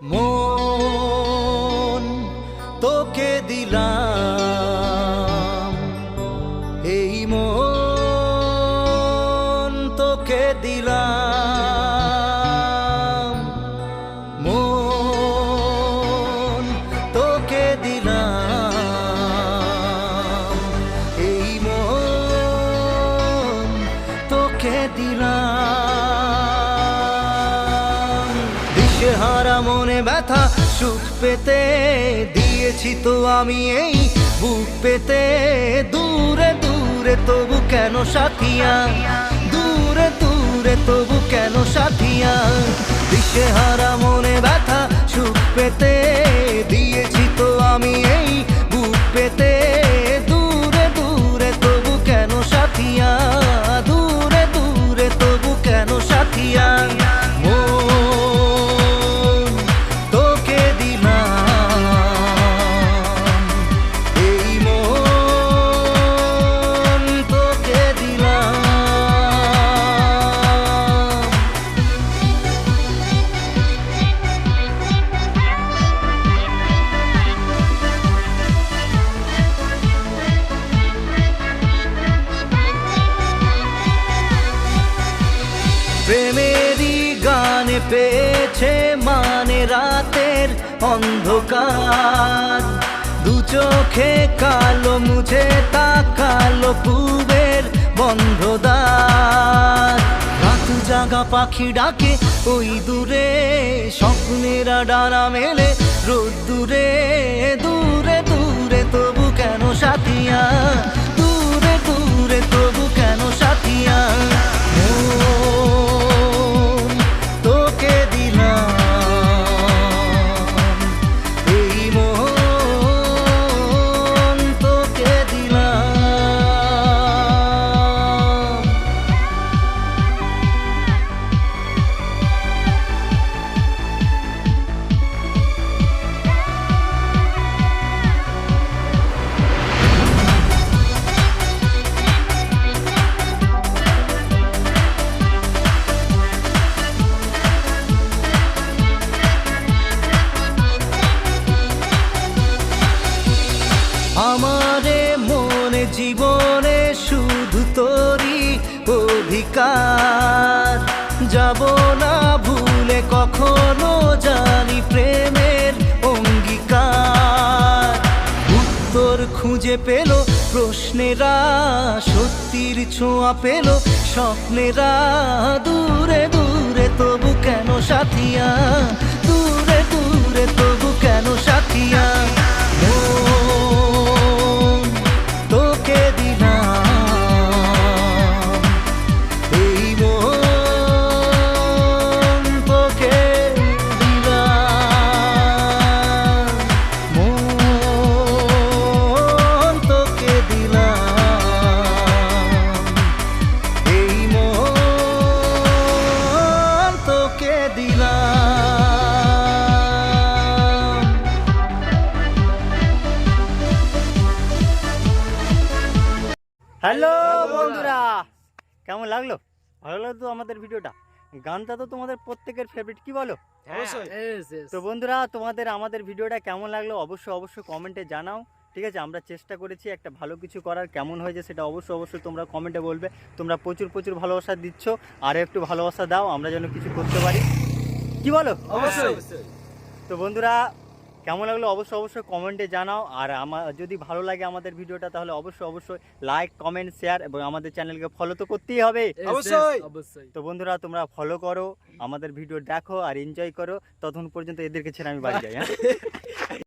মন তোকে দিলাম, এই মন তোকে দিলাম, মন তোকে দিলাম, এই মন তোকে দিলাম। দিশেহারা মনে ব্যথা সুখ পেতে দিয়েছি তো আমি এই বুক পেতে, দূরে দূরে তবু কেন সাথিয়া, দূরে দূরে তবু কেন সাথিয়া। দিশেহারা মনে ব্যথা সুখ পেতে দিয়েছি তো আমি এই বুক পেতে, দূরে দূরে তবু কেন সাথিয়া, দূরে দূরে তবু কেন সাথিয়া। প্রেমেরই গানে পেয়েছে মানে রাতের অন্ধকার, দু চোখে কালো মুছে তাকালো পূবের বন্ধ দ্বার। রাত জাগা পাখি ডাকে ওই দূরে, স্বপ্নেরা ডানা মেলে রোদ দূরে, দূরে দূরে তবু কেন সাথিয়া, দূরে দূরে তবু কেন সাথিয়া। তোকে দিলাম, এই মন তোকে দিলাম। আমারে মনে জীবনে শুধু তোরই অধিকার, যাব না ভুলে কখনো জানি প্রেমের অঙ্গীকার। উত্তর খুঁজে পেল প্রশ্নেরা, সত্যির ছোঁয়া পেল স্বপ্নেরা, দূরে দূরে তবু কেন সাথিয়া, দূরে দূরে তবু কেন সাথিয়া। তোকে দিলাম, এই মন তোকে দিলাম, মন তোকে দিলাম, এই মন তোকে দিলাম। হ্যালো বন্ধুরা, কেমন লাগলো? ভালো লাগলো আমাদের ভিডিওটা? গানটা তো তোমাদের প্রত্যেকের ফেভারিট, কি বলো? তো বন্ধুরা, তোমাদের আমাদের ভিডিওটা কেমন লাগলো অবশ্যই কমেন্টে জানাও, ঠিক আছে? আমরা চেষ্টা করেছি একটা ভালো কিছু করার, কেমন হয়েছে সেটা অবশ্যই তোমরা কমেন্টে বলবে। তোমরা প্রচুর ভালোবাসা দিচ্ছ, আর একটু ভালোবাসা দাও আমরা যেন কিছু করতে পারি, কি বলো? অবশ্যই। তো বন্ধুরা, কেমন লাগলো অবশ্যই কমেন্টে জানাও। আর যদি ভালো লাগে আমাদের ভিডিওটা তাহলে অবশ্যই লাইক, কমেন্ট, শেয়ার এবং আমাদের চ্যানেলকে ফলো তো করতেই হবে। অবশ্যই। তো বন্ধুরা, তোমরা ফলো করো, আমাদের ভিডিও দেখো আর এনজয় করো। ততক্ষণ পর্যন্ত এদেরকে ছেড়ে আমি বাড়ি যাই, হ্যাঁ।